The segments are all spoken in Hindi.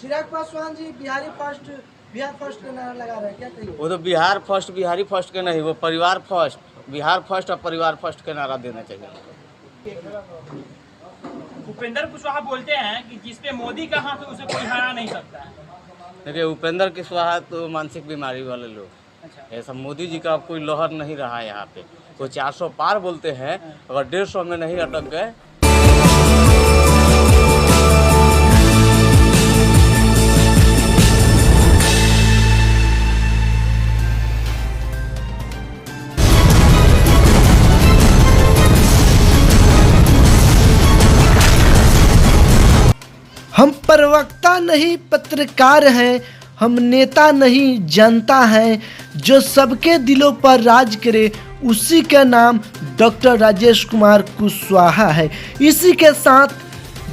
चिराग पासवान जी बिहार फर्स्ट का नारा लगा रहे हैं, क्या कहिए? वो तो बिहार फर्स्ट बिहारी फर्स्ट के नहीं, वो परिवार फर्स्ट, बिहार फर्स्ट और परिवार फर्स्ट के नारा देना चाहिए। उपेंद्र कुशवाहा बोलते हैं कि जिस पे मोदी का हाथ है उसे कोई हरा नहीं सकता है। देखिए उपेंद्र कुशवाहा तो मानसिक बीमारी वाले लोग, अच्छा, ऐसा मोदी जी का कोई लहर नहीं रहा है यहाँ पे। वो 400 पार बोलते हैं, अगर 150 में नहीं अटक गए। हम प्रवक्ता नहीं पत्रकार हैं, हम नेता नहीं जनता हैं। जो सबके दिलों पर राज करे उसी का नाम डॉक्टर राजेश कुमार कुशवाहा है। इसी के साथ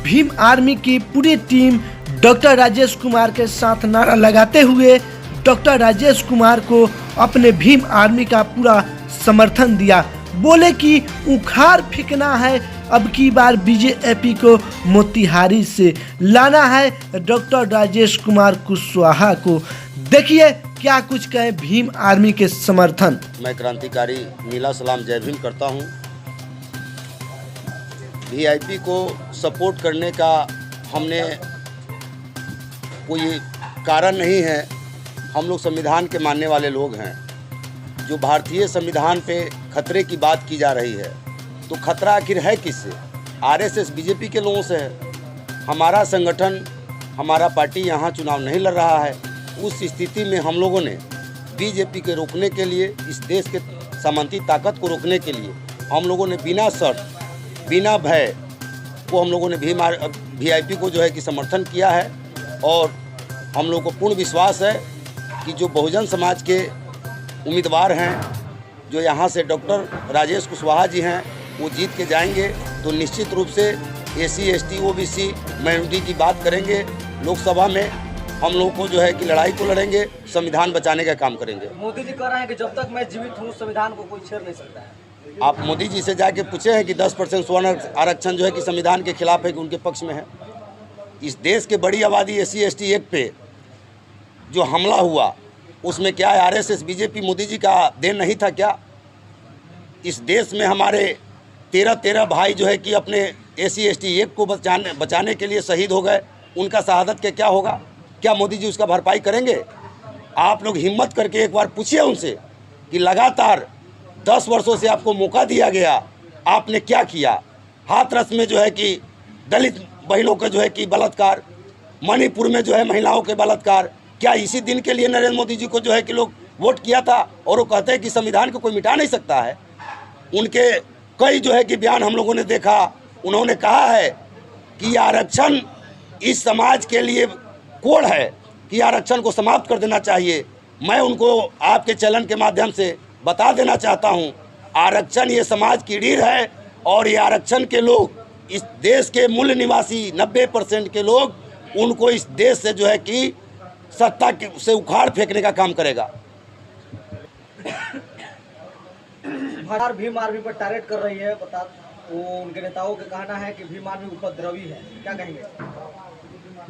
भीम आर्मी की पूरी टीम डॉक्टर राजेश कुमार के साथ नारा लगाते हुए डॉक्टर राजेश कुमार को अपने भीम आर्मी का पूरा समर्थन दिया। बोले कि उखाड़ फेंकना है, अब की बार बीजेपी को मोतिहारी से लाना है डॉक्टर राजेश कुमार कुशवाहा को। देखिए क्या कुछ कहे भीम आर्मी के समर्थन। मैं क्रांतिकारी नीला सलाम जय भीम करता हूं। वीआईपी को सपोर्ट करने का हमने कोई कारण नहीं है। हम लोग संविधान के मानने वाले लोग हैं। जो भारतीय संविधान पे खतरे की बात की जा रही है, तो खतरा आखिर है किससे? आरएसएस बीजेपी के लोगों से है। हमारा संगठन, हमारा पार्टी यहाँ चुनाव नहीं लड़ रहा है। उस स्थिति में हम लोगों ने बीजेपी के रोकने के लिए, इस देश के सामंती ताकत को रोकने के लिए हम लोगों ने बिना शर्त, बिना भय को हम लोगों ने वीआईपी को जो है कि समर्थन किया है। और हम लोग को पूर्ण विश्वास है कि जो बहुजन समाज के उम्मीदवार हैं, जो यहाँ से डॉक्टर राजेश कुशवाहा जी हैं, वो जीत के जाएंगे। तो निश्चित रूप से एससी, एसटी, ओबीसी माइनॉरिटी की बात करेंगे। लोकसभा में हम लोग को जो है कि लड़ाई को लड़ेंगे, संविधान बचाने का काम करेंगे। मोदी जी कह रहे हैं कि जब तक मैं जीवित हूँ संविधान को कोई छेड़ नहीं सकता है। आप मोदी जी से जाके पूछे हैं कि 10% स्वर्ण आरक्षण जो है कि संविधान के खिलाफ है कि उनके पक्ष में है? इस देश के बड़ी आबादी एससी, एसटी एक्ट पे जो हमला हुआ, उसमें क्या है? आरएसएस बीजेपी मोदी जी का देन नहीं था क्या? इस देश में हमारे 13 भाई जो है कि अपने एससी, एसटी एक्ट को बचाने के लिए शहीद हो गए। उनका शहादत के क्या होगा? क्या मोदी जी उसका भरपाई करेंगे? आप लोग हिम्मत करके एक बार पूछिए उनसे कि लगातार 10 वर्षों से आपको मौका दिया गया, आपने क्या किया? हाथरस में जो है कि दलित बहनों का जो है कि बलात्कार, मणिपुर में जो है महिलाओं के बलात्कार, क्या इसी दिन के लिए नरेंद्र मोदी जी को जो है कि लोग वोट किया था? और वो कहते हैं कि संविधान को कोई मिटा नहीं सकता है। उनके कई जो है कि बयान हम लोगों ने देखा। उन्होंने कहा है कि आरक्षण इस समाज के लिए कोड है कि आरक्षण को समाप्त कर देना चाहिए। मैं उनको आपके चैनल के माध्यम से बता देना चाहता हूं, आरक्षण ये समाज की रीढ़ है। और ये आरक्षण के लोग, इस देश के मूल निवासी 90% के लोग, उनको इस देश से जो है कि सत्ता से उखाड़ फेंकने का काम करेगा। भारत भीम आर्मी पर टारगेट कर रही है, बता वो उनके नेताओं का कहना है कि भीम आर्मी उपद्रवी है, क्या कहेंगे?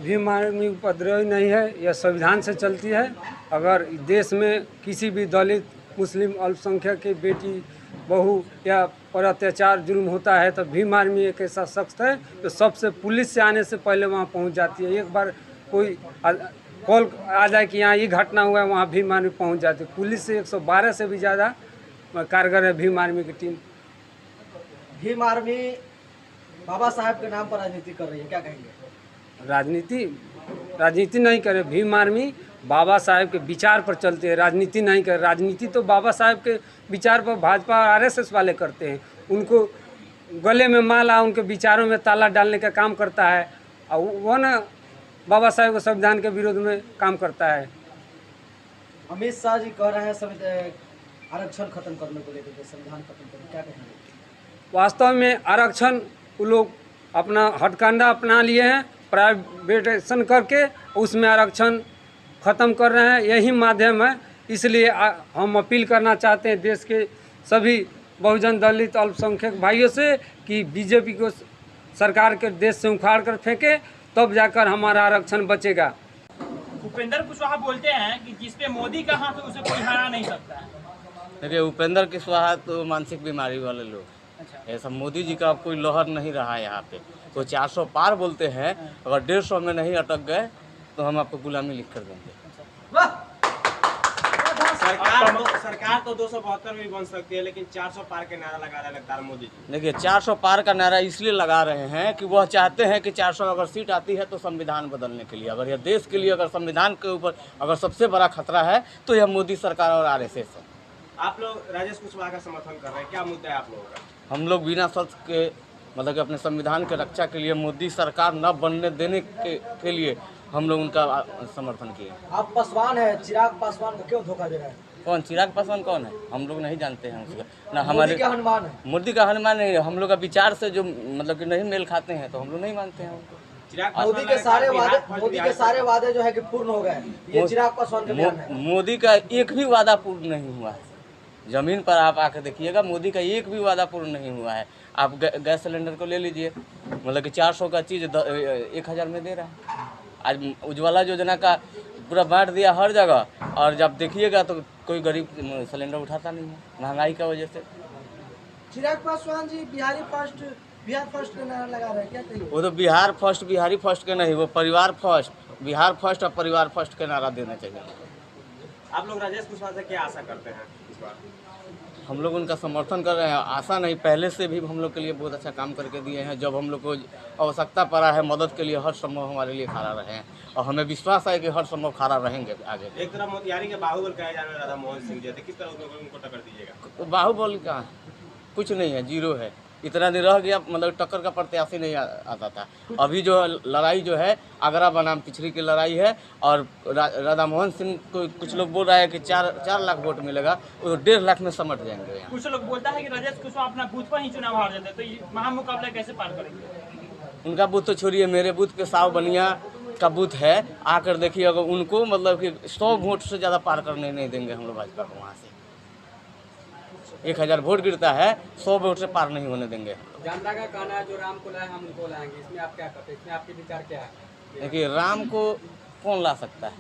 भीम आर्मी उपद्रवी नहीं है, यह संविधान से चलती है। अगर देश में किसी भी दलित, मुस्लिम, अल्पसंख्यक की बेटी, बहू या पर अत्याचार जुल्म होता है तो भीम आर्मी एक ऐसा शख्स है जो सबसे पुलिस से आने से पहले वहाँ पहुँच जाती है। एक बार कोई कॉल आ जाए कि यहाँ ये घटना हुआ है, वहाँ भीम आर्मी पहुँच जाती है। पुलिस से 112 से भी ज़्यादा कारगर है भीम आर्मी की टीम। भीम आर्मी बाबा साहब के नाम पर राजनीति कर रही है, क्या कहेंगे? राजनीति नहीं करे। भीम आर्मी बाबा साहब के विचार पर चलते हैं, राजनीति नहीं करे। राजनीति तो बाबा साहब के विचार पर भाजपा और आरएसएस वाले करते हैं। उनको गले में माला, उनके विचारों में ताला डालने का काम करता है। और वो ना बाबा साहब के संविधान के विरोध में काम करता है। अमित शाह जी कह रहे हैं आरक्षण खत्म करने को लेकर, संविधान खत्म करने, क्या कहेंगे? वास्तव में आरक्षण वो लोग अपना हथकंडा अपना लिए हैं, प्राइवेटाइजेशन करके उसमें आरक्षण ख़त्म कर रहे हैं। यही माध्यम है। इसलिए हम अपील करना चाहते हैं देश के सभी बहुजन, दलित, अल्पसंख्यक भाइयों से कि बीजेपी को सरकार के देश से उखाड़ कर फेंके, तब जाकर हमारा आरक्षण बचेगा। उपेंद्र कुशवाहा बोलते हैं कि जिसपे मोदी का हाथ है उसे कोई हरा नहीं सकता है। देखिए उपेंद्र कुशवाहा तो मानसिक बीमारी वाले लोग हैं। अच्छा। ऐसा मोदी जी का कोई लहर नहीं रहा है यहाँ पे। तो 400 पार बोलते हैं, अगर 150 में नहीं अटक गए तो हम आपको गुलामी लिख कर देंगे। सरकार तो 272 में भी बन सकती है, लेकिन 400 पार के नारा लगा रहे हैं लगातार मोदी जी। देखिए 400 पार का नारा इसलिए लगा रहे हैं कि वह चाहते हैं कि 400 अगर सीट आती है तो संविधान बदलने के लिए, अगर यह देश के लिए अगर संविधान के ऊपर अगर सबसे बड़ा खतरा है तो यह मोदी सरकार और आरएसएस है। आप लोग राजेश कुशवाहा का समर्थन कर रहे हैं, क्या मुद्दा है आप लोगों का? हम लोग बिना शर्त के मतलब कि अपने संविधान के रक्षा के लिए मोदी सरकार न बनने देने के लिए हम लोग उनका समर्थन किए। आप पासवान है, चिराग पासवान को क्यों धोखा दे रहे हैं? कौन चिराग पासवान कौन है? हम लोग नहीं जानते हैं उसका ना। मोदी हमारे का हनुमान है। मोदी का हनुमान नहीं है। हम लोग का विचार से जो मतलब कि नहीं मेल खाते हैं तो हम लोग नहीं मानते हैं उनको। चिराग मोदी के सारे वादे जो है कि पूर्ण हो गए, ये चिराग पासवान का बयान है। मोदी का एक भी वादा पूर्ण नहीं हुआ है। जमीन पर आप आकर देखिएगा, मोदी का एक भी वादा पूर्ण नहीं हुआ है। आप गैस सिलेंडर को ले लीजिए, मतलब कि 400 का चीज़ 1000 में दे रहा है। आज उज्ज्वला योजना का पूरा बांट दिया हर जगह, और जब देखिएगा तो कोई गरीब सिलेंडर उठाता नहीं है महंगाई का वजह से। चिराग पासवान जी बिहार फर्स्ट का नारा लगा रहे हैं, क्या कहिए? वो तो बिहार फर्स्ट बिहारी फर्स्ट के नहीं, वो परिवार फर्स्ट, बिहार फर्स्ट और परिवार फर्स्ट के नारा देना चाहिए। आप लोग राजेश कुशवाहा से क्या आशा करते हैं इस बार? हम लोग उनका समर्थन कर रहे हैं। आशा नहीं, पहले से भी हम लोग के लिए बहुत अच्छा काम करके दिए हैं। जब हम लोग को आवश्यकता पड़ा है मदद के लिए, हर संभव हमारे लिए खड़ा रहे हैं, और हमें विश्वास है कि हर संभव खड़ा रहेंगे आगे। एक तरफ मोतिहारी के बाहुबल कहे जा रहे हैं राधा मोहन सिंह जी, किस तरह उनको टक्कर दीजिएगा? तो बाहुबल का कुछ नहीं है, जीरो है। इतना दिन रह गया, मतलब टक्कर का प्रत्याशी नहीं आता था। अभी जो लड़ाई जो है आगरा बनाम पिछड़ी की लड़ाई है, और राधा मोहन सिंह को कुछ लोग बोल रहा है कि 4 लाख वोट मिलेगा, वो 1.5 लाख में समट जाएंगे यहाँ। कुछ लोग बोलता है कि राजेश कुशवाहा अपना बूथ पर ही चुनाव हार जाते हैं, तो ये महामुकाबला कैसे पार करेंगे? उनका बूथ तो छोड़िए, मेरे बूथ पे साव बनिया का बूथ है, आकर देखिए। अगर उनको मतलब कि 100 वोट से ज़्यादा पार करने नहीं देंगे हम लोग भाजपा को। वहाँ से 1000 वोट गिरता है, 100 वोट से पार नहीं होने देंगे। जनता का कहना है जो राम को लाए हम उनको लाएंगे, इसमें आप क्या करते हैं? इसमें आपके विचार क्या है? देखिए राम को कौन ला सकता है?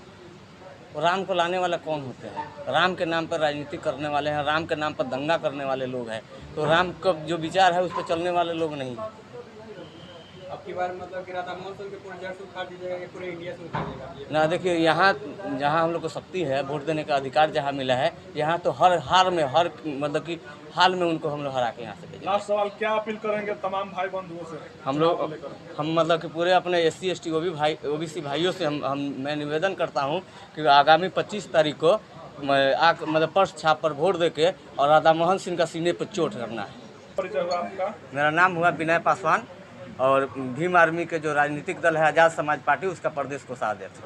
राम को लाने वाला कौन होते हैं? राम के नाम पर राजनीति करने वाले हैं, राम के नाम पर दंगा करने वाले लोग हैं। तो राम का जो विचार है उस पर चलने वाले लोग नहीं हैं। अब की बार मतलब कि राधा मोहन सिंह के पूरे जड़ से उखाड़ दीजिएगा कि पूरे इंडिया से उखाड़िएगा? ना देखिए, यहाँ जहाँ हम लोग को शक्ति है, वोट देने का अधिकार जहाँ मिला है, यहाँ तो हर हाल में मतलब कि हाल में उनको हम लोग हरा के यहाँ से भेजेंगे। लास्ट सवाल, क्या अपील करेंगे तमाम भाई बंधुओं से? हम मतलब कि पूरे अपने SC ST OBC भाइयों से मैं निवेदन करता हूँ कि आगामी 25 तारीख को मतलब पर्स छाप पर वोट दे के और राधा मोहन सिंह का सीने पर चोट करना है। परिचय हुआ आपका? मेरा नाम हुआ विनय पासवान, और भीम आर्मी के जो राजनीतिक दल है आज़ाद समाज पार्टी, उसका प्रदेश कोषाध्यक्ष।